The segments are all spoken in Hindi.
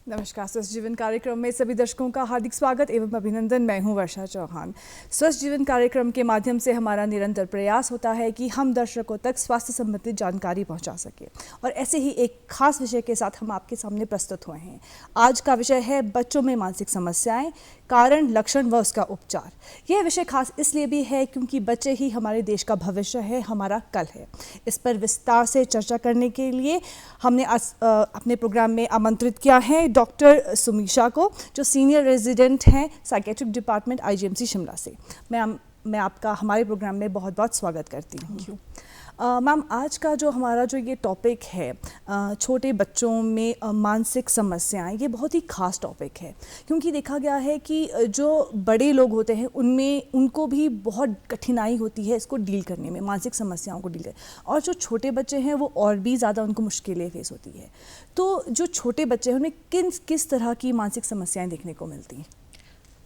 नमस्कार। स्वस्थ जीवन कार्यक्रम में सभी दर्शकों का हार्दिक स्वागत एवं अभिनंदन। मैं हूं वर्षा चौहान। स्वस्थ जीवन कार्यक्रम के माध्यम से हमारा निरंतर प्रयास होता है कि हम दर्शकों तक स्वास्थ्य संबंधित जानकारी पहुंचा सकें और ऐसे ही एक खास विषय के साथ हम आपके सामने प्रस्तुत हुए हैं। आज का विषय है बच्चों में मानसिक समस्याएं, कारण, लक्षण व उसका उपचार। यह विषय खास इसलिए भी है क्योंकि बच्चे ही हमारे देश का भविष्य है, हमारा कल है। इस पर विस्तार से चर्चा करने के लिए हमने आज अपने प्रोग्राम में आमंत्रित किया है डॉक्टर सुमीशा को, जो सीनियर रेजिडेंट हैं साइकेट्रिक डिपार्टमेंट आईजीएमसी शिमला से। मैं आपका हमारे प्रोग्राम में बहुत बहुत स्वागत करती हूँ। मैम, आज का जो हमारा ये टॉपिक है छोटे बच्चों में मानसिक समस्याएं, ये बहुत ही खास टॉपिक है क्योंकि देखा गया है कि जो बड़े लोग होते हैं उनको भी बहुत कठिनाई होती है इसको डील करने में, मानसिक समस्याओं को डील करने, और जो छोटे बच्चे हैं वो और भी ज़्यादा उनको मुश्किलें फेस होती है। तो जो छोटे बच्चे हैं उन्हें किस तरह की मानसिक समस्याएँ देखने को मिलती हैं?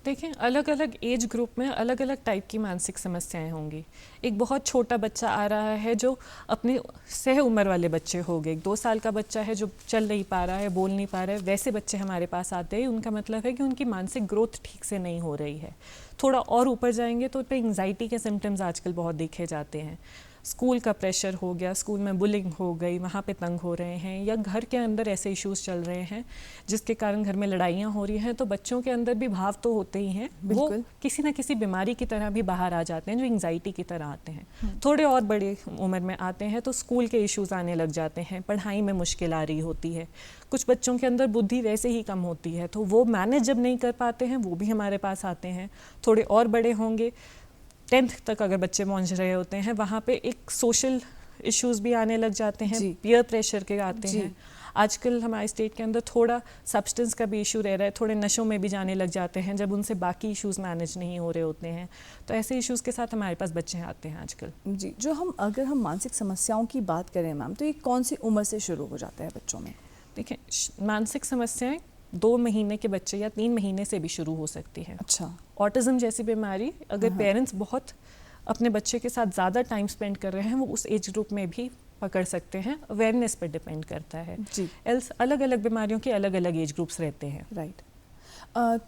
देखें, अलग अलग एज ग्रुप में अलग अलग टाइप की मानसिक समस्याएं होंगी। एक बहुत छोटा बच्चा आ रहा है जो अपनी सह उम्र वाले बच्चे हो गए, 2 साल का बच्चा है जो चल नहीं पा रहा है, बोल नहीं पा रहा है, वैसे बच्चे हमारे पास आते हैं। उनका मतलब है कि उनकी मानसिक ग्रोथ ठीक से नहीं हो रही है। थोड़ा और ऊपर जाएंगे तो एंग्जाइटी के सिम्टम्स आजकल बहुत देखे जाते हैं। स्कूल का प्रेशर हो गया, स्कूल में बुलिंग हो गई, वहाँ पे तंग हो रहे हैं, या घर के अंदर ऐसे इश्यूज चल रहे हैं जिसके कारण घर में लड़ाइयाँ हो रही हैं। तो बच्चों के अंदर भी भाव तो होते ही हैं, वो किसी न किसी बीमारी की तरह भी बाहर आ जाते हैं जो एंग्जाइटी की तरह आते हैं। थोड़े और बड़े उम्र में आते हैं तो स्कूल के इश्यूज आने लग जाते हैं, पढ़ाई में मुश्किल आ रही होती है। कुछ बच्चों के अंदर बुद्धि वैसे ही कम होती है तो वो मैनेज जब नहीं कर पाते हैं वो भी हमारे पास आते हैं। थोड़े और बड़े होंगे, 10th तक अगर बच्चे पहुंच रहे होते हैं, वहाँ पे एक सोशल इश्यूज भी आने लग जाते हैं, पीयर प्रेशर के आते हैं। आजकल हमारे स्टेट के अंदर थोड़ा सब्सटेंस का भी इशू रह रहा है, थोड़े नशों में भी जाने लग जाते हैं जब उनसे बाकी इश्यूज मैनेज नहीं हो रहे होते हैं। तो ऐसे इश्यूज के साथ हमारे पास बच्चे आते हैं आजकल। जी, अगर हम मानसिक समस्याओं की बात करें मैम, तो ये कौन सी उम्र से शुरू हो जाता है बच्चों में? देखिए, मानसिक समस्याएं 2 महीने के बच्चे या 3 महीने से भी शुरू हो सकती है। अच्छा। ऑटिज्म जैसी बीमारी अगर पेरेंट्स बहुत अपने बच्चे के साथ ज़्यादा टाइम स्पेंड कर रहे हैं वो उस एज ग्रुप में भी पकड़ सकते हैं। अवेयरनेस पर डिपेंड करता है जी। एल्स अलग अलग बीमारियों के अलग अलग एज ग्रुप्स रहते हैं। राइट।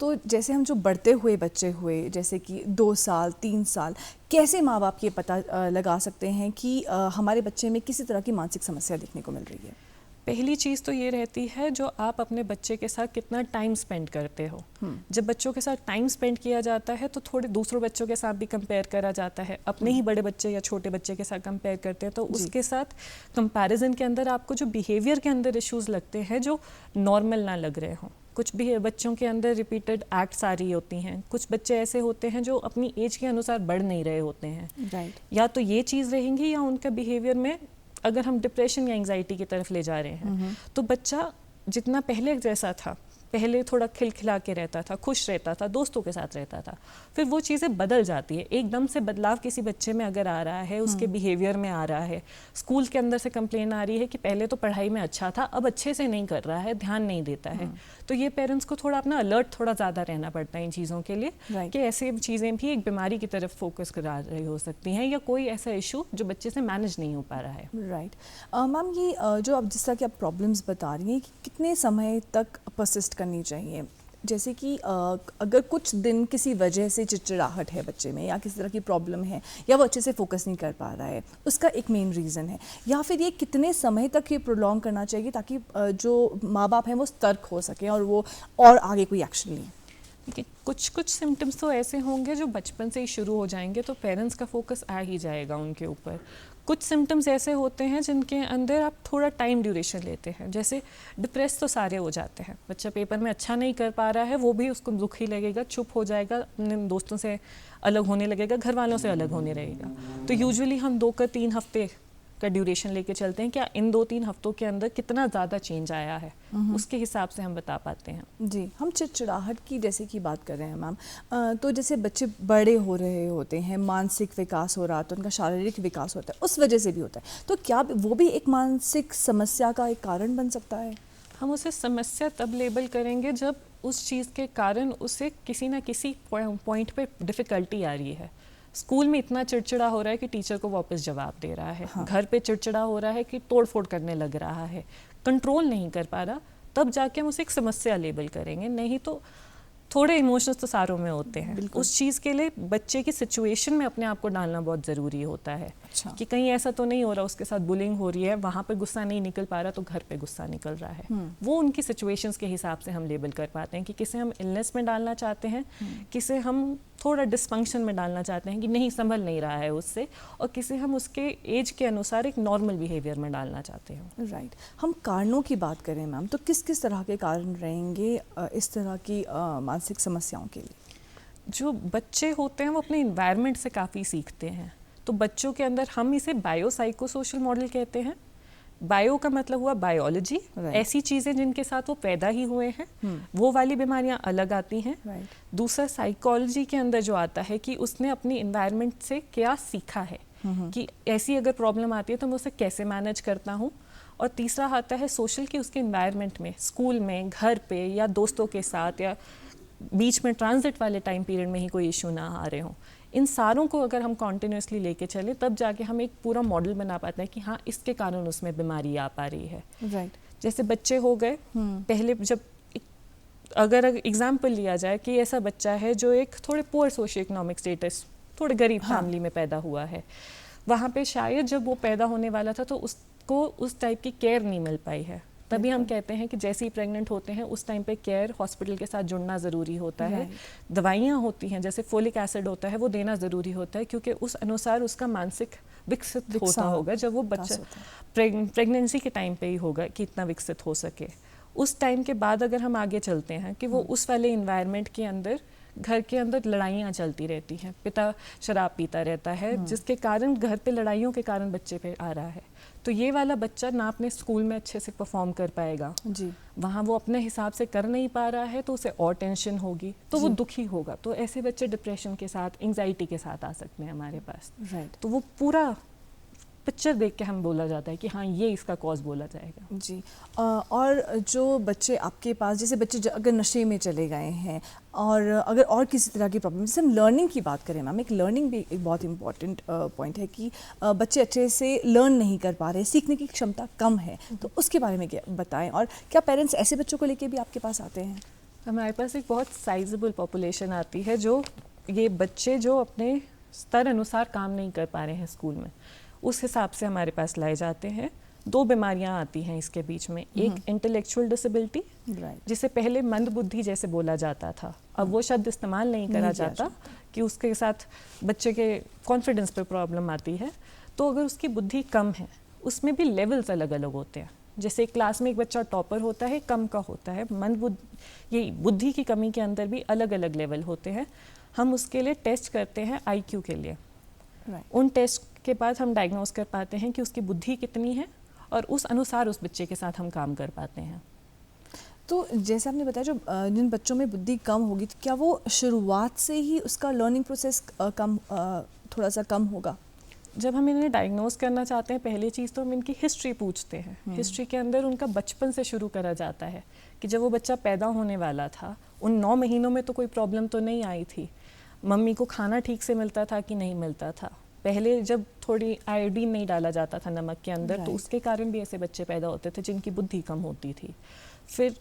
तो जैसे हम जो बढ़ते हुए बच्चे हुए, जैसे कि 2 साल 3 साल, कैसे माँ बाप ये पता लगा सकते हैं कि हमारे बच्चे में किसी तरह की मानसिक समस्या देखने को मिल रही है? पहली चीज़ तो ये रहती है जो आप अपने बच्चे के साथ कितना टाइम स्पेंड करते हो। जब बच्चों के साथ टाइम स्पेंड किया जाता है तो थोड़े दूसरों बच्चों के साथ भी कंपेयर करा जाता है। अपने ही बड़े बच्चे या छोटे बच्चे के साथ कंपेयर करते हैं तो उसके साथ कंपैरिजन के अंदर आपको जो बिहेवियर के अंदर इश्यूज लगते हैं जो नॉर्मल ना लग रहे हों। कुछ भी बच्चों के अंदर रिपीटेड एक्ट्स आ रही होती हैं, कुछ बच्चे ऐसे होते हैं जो अपनी एज के अनुसार बढ़ नहीं रहे होते हैं। राइट। या तो ये चीज़ रहेंगी या उनका बिहेवियर में अगर हम डिप्रेशन या एंग्जाइटी की तरफ ले जा रहे हैं तो बच्चा जितना पहले जैसा था, पहले थोड़ा खिलखिला के रहता था, खुश रहता था, दोस्तों के साथ रहता था, फिर वो चीज़ें बदल जाती है। एकदम से बदलाव किसी बच्चे में अगर आ रहा है, उसके बिहेवियर में आ रहा है, स्कूल के अंदर से कंप्लेन आ रही है कि पहले तो पढ़ाई में अच्छा था अब अच्छे से नहीं कर रहा है, ध्यान नहीं देता है, तो ये पेरेंट्स को थोड़ा अपना अलर्ट थोड़ा ज़्यादा रहना पड़ता है इन चीज़ों के लिए कि ऐसे चीज़ें भी एक बीमारी की तरफ फोकस करा रही हो सकती हैं या कोई ऐसा इशू जो बच्चे से मैनेज नहीं हो पा रहा है। राइट। मैम, ये जो अब जिस तरह की आप प्रॉब्लम्स बता रही हैं कि कितने समय तक परसिस्ट करनी चाहिए? जैसे कि अगर कुछ दिन किसी वजह से चिड़चिड़ाहट है बच्चे में या किसी तरह की प्रॉब्लम है या वो अच्छे से फोकस नहीं कर पा रहा है, उसका एक मेन रीज़न है, या फिर ये कितने समय तक ये प्रोलॉन्ग करना चाहिए ताकि जो माँ बाप हैं वो सतर्क हो सकें और वो और आगे कोई एक्शन लें? देखिए, कुछ सिम्टम्स तो ऐसे होंगे जो बचपन से ही शुरू हो जाएंगे तो पेरेंट्स का फोकस आ ही जाएगा उनके ऊपर। कुछ सिम्टम्स ऐसे होते हैं जिनके अंदर आप थोड़ा टाइम ड्यूरेशन लेते हैं। जैसे डिप्रेस तो सारे हो जाते हैं, बच्चा पेपर में अच्छा नहीं कर पा रहा है वो भी उसको दुख ही लगेगा, चुप हो जाएगा, अपने दोस्तों से अलग होने लगेगा, घर वालों से अलग होने लगेगा। तो यूजुअली हम 2 का 3 हफ्ते का ड्यूरेशन लेके चलते हैं, क्या इन 2-3 हफ्तों के अंदर कितना ज़्यादा चेंज आया है, उसके हिसाब से हम बता पाते हैं। जी, हम चिड़चिड़ाहट की जैसे कि बात कर रहे हैं मैम, तो जैसे बच्चे बड़े हो रहे होते हैं, मानसिक विकास हो रहा तो उनका शारीरिक विकास होता है, उस वजह से भी होता है, तो क्या वो भी एक मानसिक समस्या का एक कारण बन सकता है? हम उसे समस्या तब लेबल करेंगे जब उस चीज़ के कारण उसे किसी ना किसी पॉइंट पे डिफ़िकल्टी आ रही है। स्कूल में इतना चिड़चिड़ा हो रहा है कि टीचर को वापस जवाब दे रहा है, घर पे चिड़चिड़ा हो रहा है कि तोड़ फोड़ करने लग रहा है, कंट्रोल नहीं कर पा रहा, तब जाके हम उसे एक समस्या लेबल करेंगे, नहीं तो थोड़े इमोशंस तो सारों में होते हैं। उस चीज़ के लिए बच्चे की सिचुएशन में अपने आप को डालना बहुत ज़रूरी होता है। अच्छा। कि कहीं ऐसा तो नहीं हो रहा उसके साथ बुलिंग हो रही है, वहाँ पे गुस्सा नहीं निकल पा रहा तो घर पे गुस्सा निकल रहा है। वो उनकी सिचुएशंस के हिसाब से हम लेबल कर पाते हैं कि किसे हम इलनेस में डालना चाहते हैं, किसे हम थोड़ा डिस्फंक्शन में डालना चाहते हैं कि नहीं संभल नहीं रहा है उससे, और किसे हम उसके एज के अनुसार एक नॉर्मल बिहेवियर में डालना चाहते हैं। राइट। हम कारणों की बात करें मैम, तो किस किस तरह के कारण रहेंगे इस तरह की मानसिक समस्याओं के लिए? जो बच्चे होते हैं वो अपने इन्वायरमेंट से काफ़ी सीखते हैं। तो बच्चों के अंदर हम इसे बायो साइको सोशल मॉडल कहते हैं। बायो का मतलब हुआ बायोलॉजी, ऐसी चीज़ें जिनके साथ वो पैदा ही हुए हैं, वो वाली बीमारियां अलग आती हैं। दूसरा साइकोलॉजी के अंदर जो आता है कि उसने अपनी इन्वायरमेंट से क्या सीखा है, कि ऐसी अगर प्रॉब्लम आती है तो मैं उसे कैसे मैनेज करता हूँ। और तीसरा आता है सोशल, कि उसके इन्वायरमेंट में, स्कूल में, घर पे, या दोस्तों के साथ, या बीच में ट्रांजिट वाले टाइम पीरियड में ही कोई इशू ना आ रहे हों। इन सारों को अगर हम कॉन्टिन्यूसली लेके चलें तब जाके हम एक पूरा मॉडल बना पाते हैं कि हाँ इसके कारण उसमें बीमारी आ पा रही है। राइट। जैसे बच्चे हो गए, पहले जब अगर एग्जाम्पल लिया जाए कि ऐसा बच्चा है जो एक थोड़े पुअर सोशियो इकोनॉमिक स्टेटस, थोड़े गरीब फैमिली में पैदा हुआ है, वहाँ पे शायद जब वो पैदा होने वाला था तो उसको उस टाइप की केयर नहीं मिल पाई है। तभी हम कहते हैं कि जैसे ही प्रेग्नेंट होते हैं उस टाइम पे केयर, हॉस्पिटल के साथ जुड़ना ज़रूरी होता है। दवाइयाँ होती हैं, जैसे फोलिक एसिड होता है, वो देना ज़रूरी होता है, क्योंकि उस अनुसार उसका मानसिक विकसित होता होगा। जब वो बच्चा प्रेगनेंसी के टाइम पे ही होगा कि इतना विकसित हो सके। उस टाइम के बाद अगर हम आगे चलते हैं कि वो उस वाले इन्वायरमेंट के अंदर, घर के अंदर लड़ाइयाँ चलती रहती हैं, पिता शराब पीता रहता है, जिसके कारण घर पे लड़ाइयों के कारण बच्चे पे आ रहा है, तो ये वाला बच्चा ना अपने स्कूल में अच्छे से परफॉर्म कर पाएगा जी, वहाँ वो अपने हिसाब से कर नहीं पा रहा है तो उसे और टेंशन होगी, तो वो दुखी होगा। तो ऐसे बच्चे डिप्रेशन के साथ, एंजाइटी के साथ आ सकते हैं हमारे पास। राइट। तो वो पूरा पिक्चर देख के हम बोला जाता है कि हाँ ये इसका कॉज बोला जाएगा जी। और जो बच्चे आपके पास, जैसे बच्चे अगर नशे में चले गए हैं और अगर और किसी तरह की प्रॉब्लम, जैसे हम लर्निंग की बात करें मैम, एक लर्निंग भी एक बहुत इंपॉर्टेंट पॉइंट है कि बच्चे अच्छे से लर्न नहीं कर पा रहे, सीखने की क्षमता कम है, तो उसके बारे में क्या बताएं, और क्या पेरेंट्स ऐसे बच्चों को लेके भी आपके पास आते हैं? हमारे पास एक बहुत साइजेबल पॉपुलेशन आती है जो ये बच्चे जो अपने स्तर अनुसार काम नहीं कर पा रहे हैं स्कूल में, उस हिसाब से हमारे पास लाए जाते हैं। 2 बीमारियां आती हैं इसके बीच में, एक इंटेलेक्चुअल डिसेबिलिटी, जिसे पहले मंद बुद्धि जैसे बोला जाता था, अब वो शब्द इस्तेमाल नहीं करा जाता कि उसके साथ बच्चे के कॉन्फिडेंस पे प्रॉब्लम आती है। तो अगर उसकी बुद्धि कम है, उसमें भी लेवल्स अलग अलग होते हैं। जैसे क्लास में एक बच्चा टॉपर होता है, कम का होता है, ये बुद्धि की कमी के अंदर भी अलग अलग लेवल होते हैं। हम उसके लिए टेस्ट करते हैं IQ के लिए। उन टेस्ट के बाद हम डायग्नोस कर पाते हैं कि उसकी बुद्धि कितनी है, और उस अनुसार उस बच्चे के साथ हम काम कर पाते हैं। तो जैसे आपने बताया, जो जिन बच्चों में बुद्धि कम होगी, तो क्या वो शुरुआत से ही उसका लर्निंग प्रोसेस थोड़ा सा कम होगा? जब हम इन्हें डायग्नोस करना चाहते हैं, पहली चीज़ तो हम इनकी हिस्ट्री पूछते हैं। हिस्ट्री के अंदर उनका बचपन से शुरू करा जाता है कि जब वो बच्चा पैदा होने वाला था, उन 9 महीनों में तो कोई प्रॉब्लम तो नहीं आई थी, मम्मी को खाना ठीक से मिलता था कि नहीं मिलता था, पहले जब थोड़ी आयोडीन नहीं डाला जाता था नमक के अंदर, तो उसके कारण भी ऐसे बच्चे पैदा होते थे जिनकी बुद्धि कम होती थी। फिर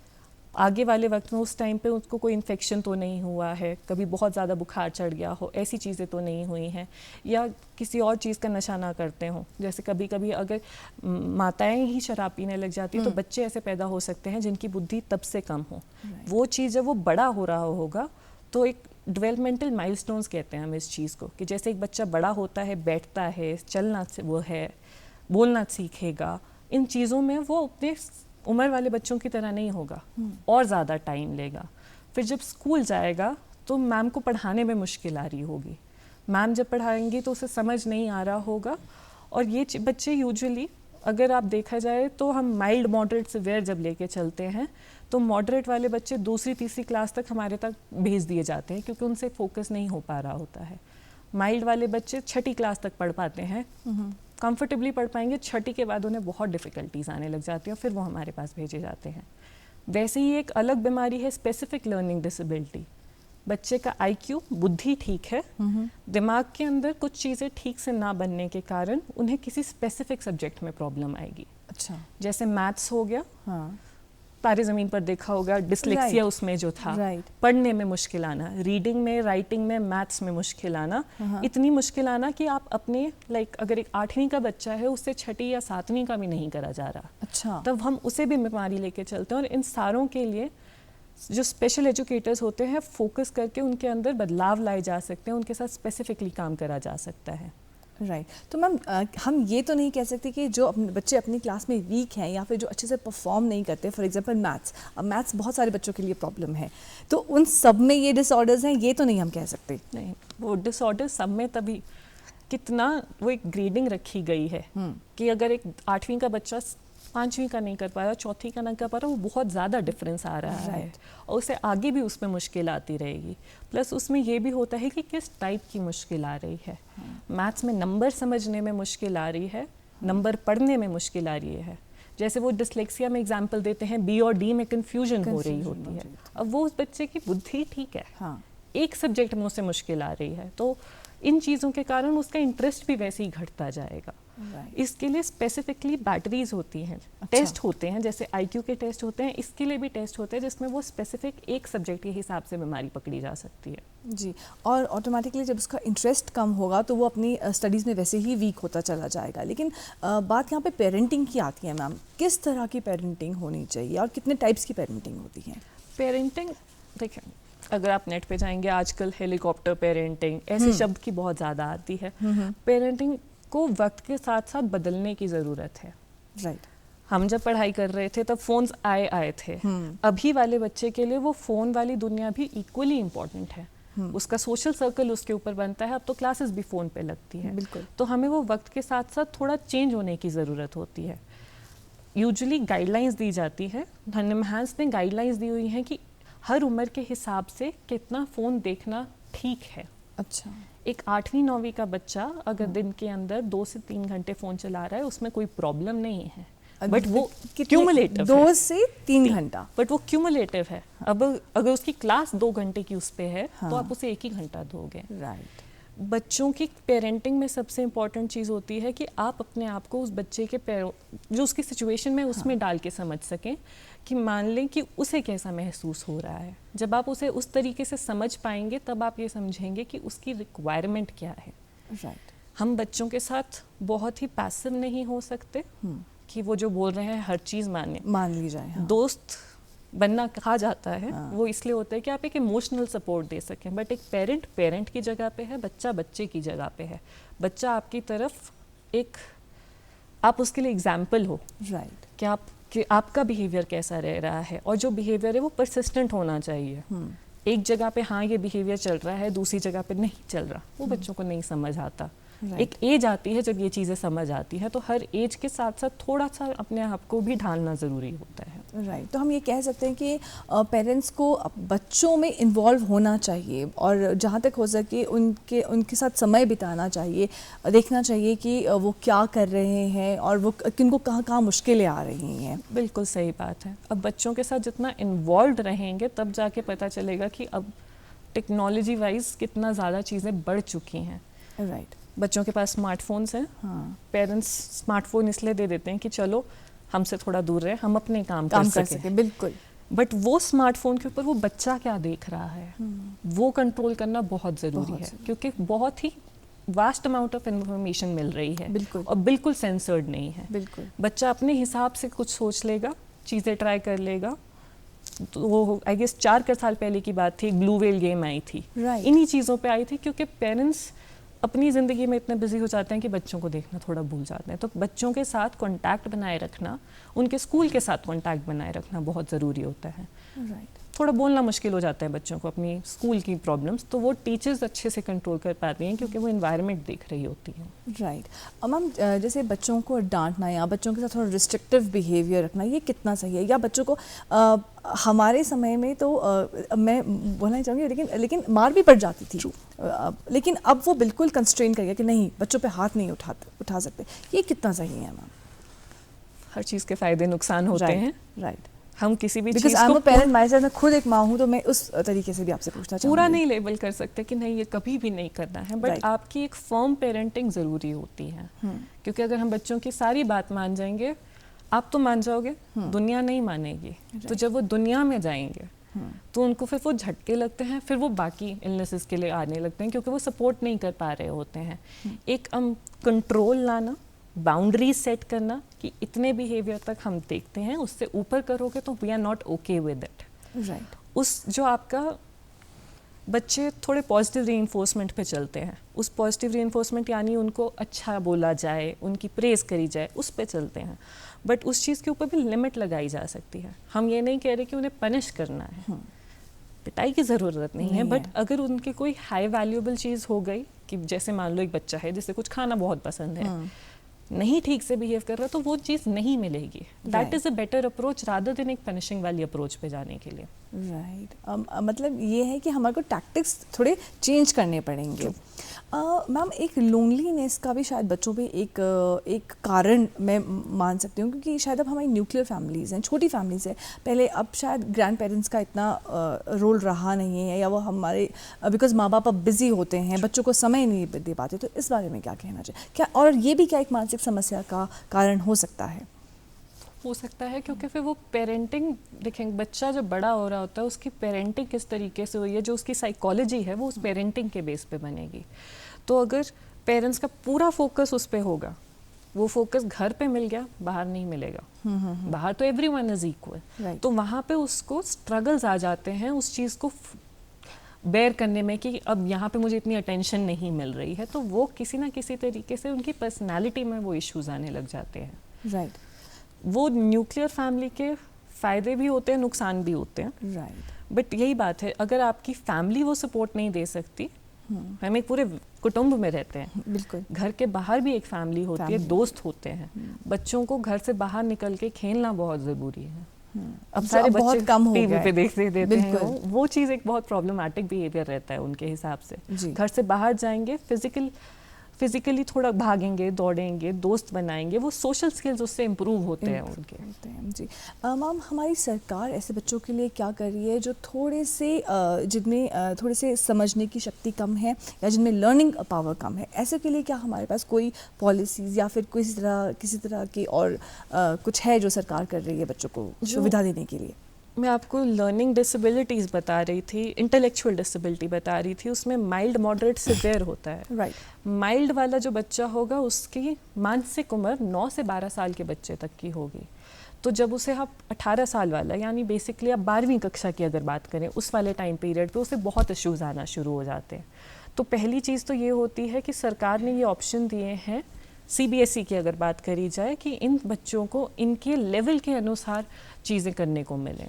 आगे वाले वक्त में उस टाइम पे उसको कोई इन्फेक्शन तो नहीं हुआ है, कभी बहुत ज़्यादा बुखार चढ़ गया हो, ऐसी चीज़ें तो नहीं हुई हैं, या किसी और चीज़ का नशा ना करते हों। जैसे कभी कभी अगर माताएं ही शराब पीने लग जाती तो बच्चे ऐसे पैदा हो सकते हैं जिनकी बुद्धि तब से कम हो। वो चीज़ जब वो बड़ा हो रहा होगा तो एक डेवलपमेंटल माइलस्टोन्स कहते हैं हम इस चीज़ को, कि जैसे एक बच्चा बड़ा होता है, बैठता है, चलना वो है, बोलना सीखेगा, इन चीज़ों में वो अपने उम्र वाले बच्चों की तरह नहीं होगा, और ज़्यादा टाइम लेगा। फिर जब स्कूल जाएगा तो मैम को पढ़ाने में मुश्किल आ रही होगी, मैम जब पढ़ाएंगी तो उसे समझ नहीं आ रहा होगा। और ये बच्चे यूजुअली, अगर आप देखा जाए तो हम माइल्ड मॉडरेट सिवियर जब लेके चलते हैं, तो मॉडरेट वाले बच्चे 2री-3री क्लास तक हमारे तक भेज दिए जाते हैं, क्योंकि उनसे फोकस नहीं हो पा रहा होता है। माइल्ड वाले बच्चे 6ठी क्लास तक पढ़ पाते हैं, कंफर्टेबली पढ़ पाएंगे, 6ठी के बाद उन्हें बहुत डिफ़िकल्टीज आने लग जाती हैं, फिर वो हमारे पास भेजे जाते हैं। वैसे ही एक अलग बीमारी है स्पेसिफिक लर्निंग डिसेबिलिटी। बच्चे का IQ, बुद्धि ठीक है, दिमाग के अंदर कुछ चीज़ें ठीक से ना बनने के कारण उन्हें किसी स्पेसिफिक सब्जेक्ट में प्रॉब्लम आएगी। अच्छा। जैसे मैथ्स हो गया, तारे ज़मीन पर देखा होगा, डिसलेक्सिया उसमें जो था, पढ़ने में मुश्किल आना, रीडिंग में, राइटिंग में, मैथ्स में मुश्किल आना, इतनी मुश्किल आना कि आप अपने अगर एक 8वीं का बच्चा है उससे 6ठी या 7वीं का भी नहीं करा जा रहा, अच्छा, तब हम उसे भी बीमारी लेके चलते हैं। और इन सारों के लिए जो स्पेशल एजुकेटर्स होते हैं फोकस करके उनके अंदर बदलाव लाए जा सकते हैं, उनके साथ स्पेसिफिकली काम करा जा सकता है। राइट तो मैम हम ये तो नहीं कह सकते कि जो बच्चे अपनी क्लास में वीक हैं या फिर जो अच्छे से परफॉर्म नहीं करते, फॉर एग्जांपल मैथ्स, अब मैथ्स बहुत सारे बच्चों के लिए प्रॉब्लम है, तो उन सब में ये डिसऑर्डर्स हैं, ये तो नहीं हम कह सकते। नहीं, वो डिसऑर्डर सब में तभी कितना वो एक ग्रेडिंग रखी गई है कि अगर एक 8वीं का बच्चा 5वीं का नहीं कर पा रहा, 4थी का नहीं कर पा रहा, वो बहुत ज़्यादा डिफरेंस आ रहा है और उसे आगे भी उसमें मुश्किल आती रहेगी। प्लस उसमें ये भी होता है कि किस टाइप की मुश्किल आ रही है। मैथ्स में नंबर समझने में मुश्किल आ रही है, नंबर पढ़ने में मुश्किल आ रही है। जैसे वो डिसलेक्सिया में एग्जाम्पल देते हैं, बी और डी में कन्फ्यूजन हो रही होती है। अब वो उस बच्चे की बुद्धि ठीक है, एक सब्जेक्ट में उसे मुश्किल आ रही है, तो इन चीज़ों के कारण उसका इंटरेस्ट भी वैसे ही घटता जाएगा। इसके लिए स्पेसिफिकली बैटरीज होती हैं, टेस्ट होते हैं, जैसे IQ के टेस्ट होते हैं, इसके लिए भी टेस्ट होते हैं जिसमें वो स्पेसिफिक एक सब्जेक्ट के हिसाब से बीमारी पकड़ी जा सकती है। जी, और ऑटोमेटिकली जब उसका इंटरेस्ट कम होगा तो वो अपनी स्टडीज़ में वैसे ही वीक होता चला जाएगा। लेकिन बात यहाँ पे पेरेंटिंग की आती है मैम, किस तरह की पेरेंटिंग होनी चाहिए और कितने टाइप्स की पेरेंटिंग होती है? पेरेंटिंग देखिए, अगर आप नेट पे जाएंगे आजकल हेलीकॉप्टर पेरेंटिंग ऐसे शब्द की बहुत ज़्यादा आती है। पेरेंटिंग को वक्त के साथ साथ बदलने की ज़रूरत है। राइट, हम जब पढ़ाई कर रहे थे तब फोन्स आए थे। अभी वाले बच्चे के लिए वो फ़ोन वाली दुनिया भी इक्वली इम्पॉर्टेंट है। उसका सोशल सर्कल उसके ऊपर बनता है, अब तो क्लासेस भी फ़ोन पे लगती है। बिल्कुल। तो हमें वो वक्त के साथ साथ थोड़ा चेंज होने की ज़रूरत होती है। यूजुअली गाइडलाइंस दी जाती है, निमहांस ने गाइडलाइंस दी हुई हैं कि हर उम्र के हिसाब से कितना फ़ोन देखना ठीक है। अच्छा, एक 8वीं 9वीं का बच्चा अगर दिन के अंदर 2 से 3 घंटे फ़ोन चला रहा है उसमें कोई प्रॉब्लम नहीं है, बट वो क्यूमुलेटिव 2 से 3 घंटा, बट वो क्यूमुलेटिव है। अब अगर उसकी क्लास 2 घंटे की उस पे है तो आप उसे 1 ही घंटा दोगे। राइट। बच्चों की पेरेंटिंग में सबसे इम्पॉर्टेंट चीज़ होती है कि आप अपने आप को उस बच्चे के जो उसकी सिचुएशन में उसमें डाल के समझ सकें कि मान लें कि उसे कैसा महसूस हो रहा है। जब आप उसे उस तरीके से समझ पाएंगे तब आप ये समझेंगे कि उसकी रिक्वायरमेंट क्या है। राइट। हम बच्चों के साथ बहुत ही पैसिव नहीं हो सकते कि वो जो बोल रहे हैं हर चीज़ मान ली जाए। दोस्त बनना कहा जाता है वो इसलिए होता है कि आप एक इमोशनल सपोर्ट दे सकें, बट एक पेरेंट की जगह पे है, बच्चा बच्चे की जगह पे है। बच्चा आपकी तरफ एक, आप उसके लिए एग्जाम्पल हो। राइट। कि आपका बिहेवियर कैसा रह रहा है, और जो बिहेवियर है वो परसिस्टेंट होना चाहिए। एक जगह पे हाँ ये बिहेवियर चल रहा है, दूसरी जगह पे नहीं चल रहा, वो बच्चों को नहीं समझ आता। एक एज आती है जब ये चीज़ें समझ आती हैं, तो हर एज के साथ साथ थोड़ा सा अपने आप को भी ढालना ज़रूरी होता है। राइट। तो हम ये कह सकते हैं कि पेरेंट्स को बच्चों में इन्वॉल्व होना चाहिए और जहाँ तक हो सके उनके साथ समय बिताना चाहिए, देखना चाहिए कि वो क्या कर रहे हैं और वो किनको कहाँ मुश्किलें आ रही हैं। बिल्कुल सही बात है। अब बच्चों के साथ जितना इन्वॉल्व रहेंगे तब जाके पता चलेगा कि अब टेक्नोलॉजी वाइज कितना ज़्यादा चीज़ें बढ़ चुकी हैं। राइट। बच्चों के पास स्मार्टफोन्स हैं। पेरेंट्स स्मार्टफोन इसलिए दे देते हैं कि चलो हमसे थोड़ा दूर रहे, हम अपने काम कर सके। बिल्कुल। बट वो स्मार्टफोन के ऊपर वो बच्चा क्या देख रहा है वो कंट्रोल करना बहुत ज़रूरी है, क्योंकि बहुत ही वास्ट अमाउंट ऑफ इन्फॉर्मेशन मिल रही है। बिल्कुल। और बिल्कुल सेंसर्ड नहीं है। बिल्कुल। बच्चा अपने हिसाब से कुछ सोच लेगा, चीज़ें ट्राई कर लेगा। तो वो आई गेस 4 साल पहले की बात थी, ब्लू व्हेल गेम आई थी। इन्हीं चीज़ों पे आई थी, क्योंकि पेरेंट्स अपनी ज़िंदगी में इतने बिजी हो जाते हैं कि बच्चों को देखना थोड़ा भूल जाते हैं। तो बच्चों के साथ कांटेक्ट बनाए रखना, उनके स्कूल के साथ कांटेक्ट बनाए रखना बहुत ज़रूरी होता है। राइट। थोड़ा बोलना मुश्किल हो जाता है बच्चों को अपनी स्कूल की प्रॉब्लम्स, तो वो टीचर्स अच्छे से कंट्रोल कर पाती हैं क्योंकि वो एनवायरनमेंट देख रही होती हैं। राइट। मैम जैसे बच्चों को डांटना या बच्चों के साथ थोड़ा रिस्ट्रिक्टिव बिहेवियर रखना, ये कितना सही है? या बच्चों को हमारे समय में तो मैं बोलना ही चाहूँगी, लेकिन मार भी पड़ जाती थी। लेकिन अब वो बिल्कुल कंस्ट्रेन कर गया कि नहीं, बच्चों पे हाथ नहीं उठा सकते। ये कितना सही है मैम? हर चीज़ के फ़ायदे नुकसान होते हैं। राइट। हम किसी भी चीज़ को पेरेंट माइसेल्फ, मैं खुद एक माँ हूँ, तो मैं उस तरीके से भी आपसे पूछना चाहूँगी। पूरा नहीं लेबल कर सकते कि नहीं ये कभी भी नहीं करना है, बट आपकी एक फर्म पेरेंटिंग ज़रूरी होती है। क्योंकि अगर हम बच्चों की सारी बात मान जाएंगे, आप तो मान जाओगे, दुनिया नहीं मानेगी। तो जब वो दुनिया में जाएंगे तो उनको फिर वो झटके लगते हैं, फिर वो बाकी इलनेसेस के लिए आने लगते हैं क्योंकि वो सपोर्ट नहीं कर पा रहे होते हैं। एक कंट्रोल लाना, बाउंड्रीज सेट करना कि इतने बिहेवियर तक हम देखते हैं, उससे ऊपर करोगे तो we are not okay with it. Right. उस जो आपका बच्चे थोड़े पॉजिटिव रीइंफोर्समेंट पे चलते हैं, उस पॉजिटिव रीइंफोर्समेंट यानी उनको अच्छा बोला जाए, उनकी प्रेज करी जाए, उस पे चलते हैं। बट उस चीज़ के ऊपर भी लिमिट लगाई जा सकती है। हम ये नहीं कह रहे कि उन्हें पनिश करना है, पिटाई की ज़रूरत नहीं है। बट अगर उनके कोई हाई वैल्यूएबल चीज़ हो गई कि जैसे मान लो एक बच्चा है जिसे कुछ खाना बहुत पसंद है, नहीं ठीक से बिहेव कर रहा, तो वो चीज़ नहीं मिलेगी। That is a better approach rather than एक पनिशिंग वाली अप्रोच पे जाने के लिए। राइट। मतलब ये है कि हमारे को टैक्टिक्स थोड़े चेंज करने पड़ेंगे। मैम, एक लोनलीनेस का भी शायद बच्चों पे एक कारण मैं मान सकती हूँ, क्योंकि शायद अब हमारी न्यूक्लियर फैमिलीज़ हैं, छोटी फैमिलीज़ हैं। पहले अब शायद ग्रैंड पेरेंट्स का इतना रोल रहा नहीं है, या वो हमारे बिकॉज माँ बाप अब बिज़ी होते हैं, बच्चों को समय नहीं दे पाते। तो इस बारे में क्या कहना चाहिए, क्या और ये भी क्या एक मानसिक समस्या का कारण हो सकता है? हो सकता है, क्योंकि फिर वो पेरेंटिंग देखेंगे, बच्चा जब बड़ा हो रहा होता है उसकी पेरेंटिंग किस तरीके से हुई है, जो उसकी साइकोलॉजी है वो उस पेरेंटिंग के बेस पे बनेगी। तो अगर पेरेंट्स का पूरा फोकस उस पे होगा, वो फोकस घर पे मिल गया, बाहर नहीं मिलेगा। बाहर तो एवरीवन इज इक्वल, तो वहाँ पे उसको स्ट्रगल्स आ जाते हैं उस चीज़ को बेयर करने में कि अब यहाँ पे मुझे इतनी अटेंशन नहीं मिल रही है। तो वो किसी ना किसी तरीके से उनकी पर्सनैलिटी में वो इश्यूज आने लग जाते हैं। राइट। वो न्यूक्लियर फैमिली के फ़ायदे भी होते हैं, नुकसान भी होते हैं। राइट। बट यही बात है, अगर आपकी फैमिली वो सपोर्ट नहीं दे सकती, हम एक पूरे कुटुंब में रहते हैं, बिल्कुल। घर के बाहर भी एक फैमिली होती है, दोस्त होते हैं। बच्चों को घर से बाहर निकल के खेलना बहुत ज़रूरी है। अब सारे बच्चे बहुत कम हो टीवी गए पे देखते देते हैं, वो चीज़ एक बहुत प्रॉब्लमेटिक बिहेवियर रहता है उनके हिसाब से। घर से बाहर जाएंगे, फिजिकली थोड़ा भागेंगे, दौड़ेंगे, दोस्त बनाएंगे, वो सोशल स्किल्स उससे इम्प्रूव होते हैं उनके। जी मैम, हमारी सरकार ऐसे बच्चों के लिए क्या कर रही है जो थोड़े से जिनमें थोड़े से समझने की शक्ति कम है या जिनमें लर्निंग पावर कम है, ऐसे के लिए क्या हमारे पास कोई पॉलिसीज़ या फिर किसी तरह की और कुछ है जो सरकार कर रही है बच्चों को सुविधा देने के लिए? मैं आपको लर्निंग डिसेबिलिटीज़ बता रही थी, इंटेलेक्चुअल डिसेबिलिटी बता रही थी। उसमें माइल्ड, मॉडरेट, सिवियर होता है। राइट। माइल्ड वाला जो बच्चा होगा उसकी मानसिक उम्र 9 से 12 साल के बच्चे तक की होगी। तो जब उसे आप 18 साल वाला, यानी बेसिकली आप 12वीं कक्षा की अगर बात करें, उस वाले टाइम पीरियड पे उसे बहुत इश्यूज़ आना शुरू हो जाते हैं। तो पहली चीज़ तो ये होती है कि सरकार ने ये ऑप्शन दिए हैं, CBSE की अगर बात करी जाए, कि इन बच्चों को इनके लेवल के अनुसार चीज़ें करने को मिलें।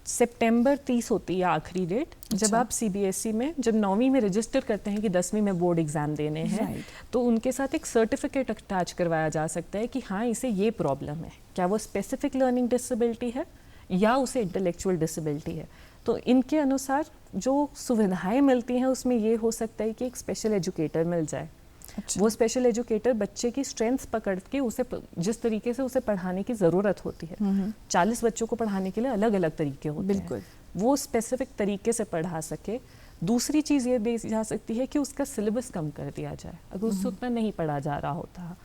सितंबर 30 होती है आखिरी डेट। जब आप CBSE में जब 9वीं में रजिस्टर करते हैं कि 10वीं में बोर्ड एग्जाम देने हैं, तो उनके साथ एक सर्टिफिकेट अटैच करवाया जा सकता है कि हाँ, इसे ये प्रॉब्लम है, क्या वो स्पेसिफिक लर्निंग डिसेबिलिटी है या उसे इंटेलेक्चुअल डिसेबिलिटी है। तो इनके अनुसार जो सुविधाएं मिलती हैं उसमें ये हो सकता है कि एक स्पेशल एजुकेटर मिल जाए। वो स्पेशल एजुकेटर बच्चे की स्ट्रेंथ्स पकड़ के उसे जिस तरीके से उसे पढ़ाने की ज़रूरत होती है, 40 बच्चों को पढ़ाने के लिए अलग अलग तरीके होते हैं, वो स्पेसिफिक तरीके से पढ़ा सके। दूसरी चीज़ ये दी जा सकती है कि उसका सिलेबस कम कर दिया जाए अगर उससे उतना नहीं पढ़ा जा रहा होता।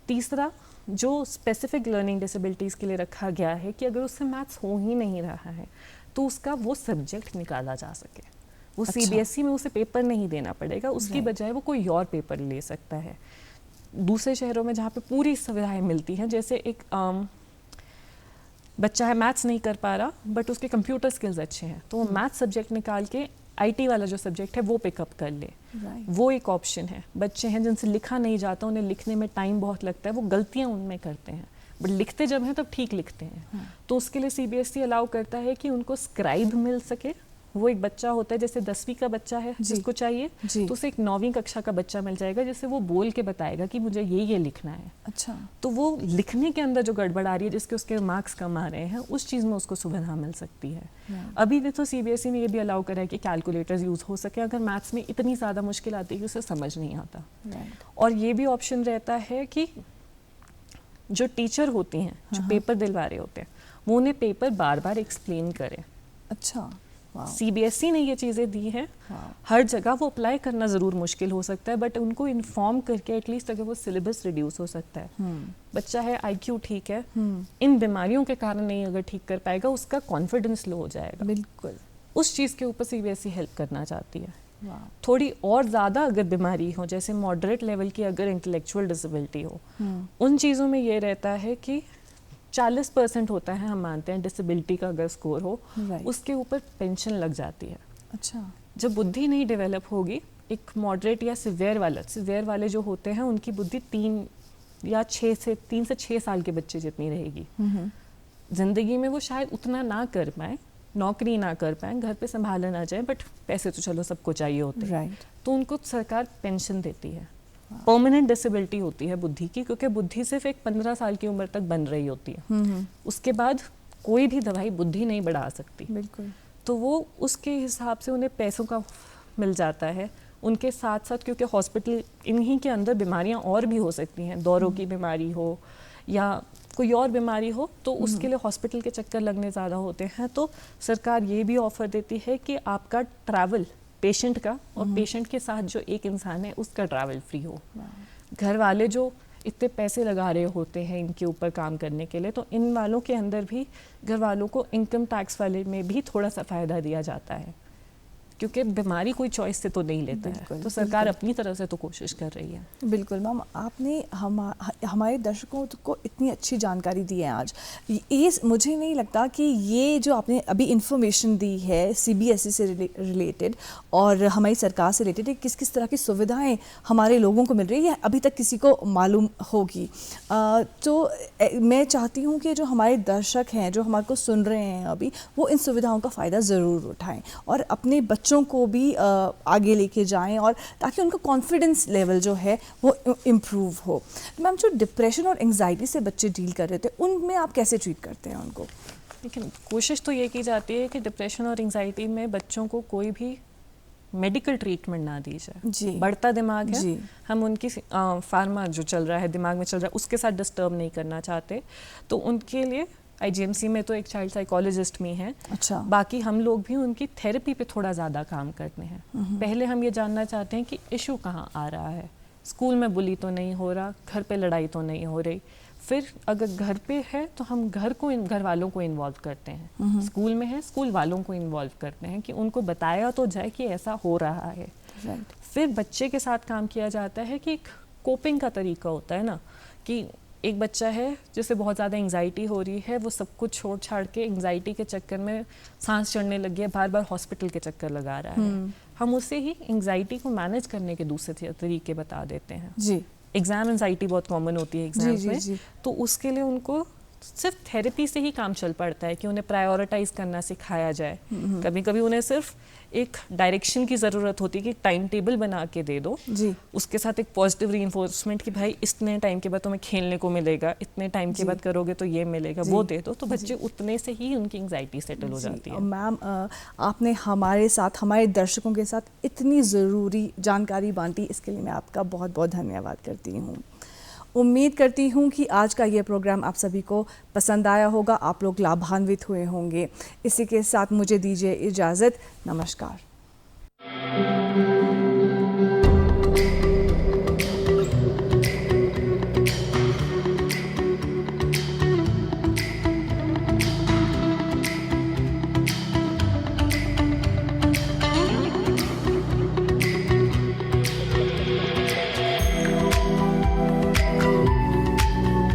तीसरा, जो स्पेसिफिक लर्निंग डिसेबिलिटीज़ के लिए रखा गया है कि अगर उससे मैथ्स हो ही नहीं रहा है तो उसका वो सब्जेक्ट निकाला जा सके। वो CBSE में उसे पेपर नहीं देना पड़ेगा, उसकी बजाय वो कोई और पेपर ले सकता है। दूसरे शहरों में जहाँ पे पूरी सुविधाएं मिलती हैं, जैसे एक बच्चा है, मैथ्स नहीं कर पा रहा बट उसके कंप्यूटर स्किल्स अच्छे हैं, तो वो मैथ्स सब्जेक्ट निकाल के IT वाला जो सब्जेक्ट है वो पिकअप कर ले। वो एक ऑप्शन है। बच्चे हैं जिनसे लिखा नहीं जाता, उन्हें लिखने में टाइम बहुत लगता है, वो गलतियाँ उनमें करते हैं, बट लिखते जब हैं तब ठीक लिखते हैं। तो उसके लिए CBSE अलाउ करता है कि उनको स्क्राइब मिल सके। वो एक बच्चा होता है, जैसे 10वीं का बच्चा है जिसको चाहिए, तो उसे एक 9वीं कक्षा का बच्चा मिल जाएगा जिससे वो बोल के बताएगा कि मुझे ये लिखना है। अच्छा। तो वो लिखने के अंदर जो गड़बड़ आ रही है, जिसके उसके मार्क्स कम आ रहे हैं, उस चीज़ में उसको सुविधा मिल सकती है। अभी भी तो CBSE ने ये भी अलाउ करा है कि कैलकुलेटर्स यूज़ हो सके अगर मैथ्स में इतनी ज़्यादा मुश्किल आती है कि उसे समझ नहीं आता। और ये भी ऑप्शन रहता है कि जो टीचर होती हैं, जो पेपर दिलवा रहे होते हैं, वो उन्हें पेपर बार बार एक्सप्लेन करें। अच्छा। Wow. CBSE ने ये चीज़ें दी हैं। Wow. हर जगह वो अप्लाई करना ज़रूर मुश्किल हो सकता है, बट उनको इन्फॉर्म करके एटलीस्ट अगर वो सिलेबस रिड्यूस हो सकता है। बच्चा है, IQ ठीक है, इन बीमारियों के कारण नहीं अगर ठीक कर पाएगा, उसका कॉन्फिडेंस लो हो जाएगा। बिल्कुल। उस चीज़ के ऊपर CBSE हेल्प करना चाहती है। Wow. थोड़ी और ज़्यादा अगर बीमारी हो, जैसे मॉडरेट लेवल की अगर इंटेलेक्चुअल डिसेबिलिटी हो, उन चीज़ों में ये रहता है कि 40% होता है, हम मानते हैं, डिसेबिलिटी का अगर स्कोर हो, Right. उसके ऊपर पेंशन लग जाती है। अच्छा। जब बुद्धि नहीं डेवलप होगी, एक मॉडरेट या सिवियर वाले जो होते हैं, उनकी बुद्धि 3 से 6 साल के बच्चे जितनी रहेगी। जिंदगी में वो शायद उतना ना कर पाए, नौकरी ना कर पाए, घर पे संभाला ना जाए, बट पैसे तो चलो सबको चाहिए होते हैं। Right. तो उनको सरकार पेंशन देती है। परमानेंट डिसेबिलिटी होती है बुद्धि की, क्योंकि बुद्धि सिर्फ एक 15 साल की उम्र तक बन रही होती है। उसके बाद कोई भी दवाई बुद्धि नहीं बढ़ा सकती। बिल्कुल। तो वो उसके हिसाब से उन्हें पैसों का मिल जाता है। उनके साथ साथ, क्योंकि हॉस्पिटल, इन्हीं के अंदर बीमारियां और भी हो सकती हैं, दौरों की बीमारी हो या कोई और बीमारी हो, तो उसके लिए हॉस्पिटल के चक्कर लगने ज़्यादा होते हैं। तो सरकार ये भी ऑफर देती है कि आपका ट्रैवल, पेशेंट का और पेशेंट के साथ जो एक इंसान है उसका ट्रैवल फ्री हो। घर वाले जो इतने पैसे लगा रहे होते हैं इनके ऊपर काम करने के लिए, तो इन वालों के अंदर भी घर वालों को इनकम टैक्स वाले में भी थोड़ा सा फ़ायदा दिया जाता है, क्योंकि बीमारी कोई चॉइस से तो नहीं लेता है। तो सरकार अपनी तरफ से तो कोशिश कर रही है। बिल्कुल मैम, आपने हमारे दर्शकों को इतनी अच्छी जानकारी दी है आज। ये मुझे नहीं लगता कि ये जो आपने अभी इन्फॉर्मेशन दी है CBSE से रिलेटेड और हमारी सरकार से रिलेटेड, किस किस तरह की सुविधाएं हमारे लोगों को मिल रही है, अभी तक किसी को मालूम होगी। तो मैं चाहती हूँ कि जो हमारे दर्शक हैं, जो हमारे को सुन रहे हैं अभी, वो इन सुविधाओं का फ़ायदा ज़रूर उठाएं और अपने बच्चों को भी आगे लेके जाएं, और ताकि उनका कॉन्फिडेंस लेवल जो है वो इम्प्रूव हो। मैम, जो डिप्रेशन और एंजाइटी से बच्चे डील कर रहे थे, उनमें आप कैसे ट्रीट करते हैं उनको? लेकिन कोशिश तो ये की जाती है कि डिप्रेशन और एंजाइटी में बच्चों को कोई भी मेडिकल ट्रीटमेंट ना दी जाए। जी। बढ़ता दिमाग है, जी। हम उनकी फार्मा जो चल रहा है, दिमाग में चल रहा है, उसके साथ डिस्टर्ब नहीं करना चाहते। तो उनके लिए IGMC में तो एक चाइल्ड साइकोलॉजिस्ट भी हैं। अच्छा। बाकी हम लोग भी उनकी थेरेपी पे थोड़ा ज़्यादा काम करते हैं। पहले हम ये जानना चाहते हैं कि इशू कहाँ आ रहा है। स्कूल में बुली तो नहीं हो रहा, घर पे लड़ाई तो नहीं हो रही। फिर अगर घर पे है तो हम घर वालों को इन्वॉल्व करते हैं। स्कूल में है, स्कूल वालों को इन्वॉल्व करते हैं कि उनको बताया तो जाए कि ऐसा हो रहा है। राइट। फिर बच्चे के साथ काम किया जाता है कि एक कोपिंग का तरीका होता है ना, कि एक बच्चा है जिसे बहुत ज़्यादा एंजाइटी हो रही है, वो सब कुछ छोड़ छाड़ के एंजाइटी के चक्कर में सांस चढ़ने लग गया, बार बार हॉस्पिटल के चक्कर लगा रहा है। हम उसे ही एंजाइटी को मैनेज करने के दूसरे तरीके बता देते हैं। जी। एग्जाम एंजाइटी बहुत कॉमन होती है एग्जाम्स में। जी। तो उसके लिए उनको सिर्फ थेरेपी से ही काम चल पड़ता है कि उन्हें प्रायोरिटाइज करना सिखाया जाए। कभी कभी उन्हें सिर्फ एक डायरेक्शन की ज़रूरत होती है कि टाइम टेबल बना के दे दो। जी। उसके साथ एक पॉजिटिव रीइंफोर्समेंट कि भाई इतने टाइम के बाद तुम्हें खेलने को मिलेगा, इतने टाइम के बाद करोगे तो ये मिलेगा, वो दे दो। तो बच्चे उतने से ही उनकी एंजाइटी सेटल हो जाती है। मैम, आपने हमारे साथ, हमारे दर्शकों के साथ इतनी ज़रूरी जानकारी बांटी, इसके लिए मैं आपका बहुत बहुत धन्यवाद करती हूँ। उम्मीद करती हूँ कि आज का ये प्रोग्राम आप सभी को पसंद आया होगा, आप लोग लाभान्वित हुए होंगे। इसी के साथ मुझे दीजिए इजाज़त। नमस्कार।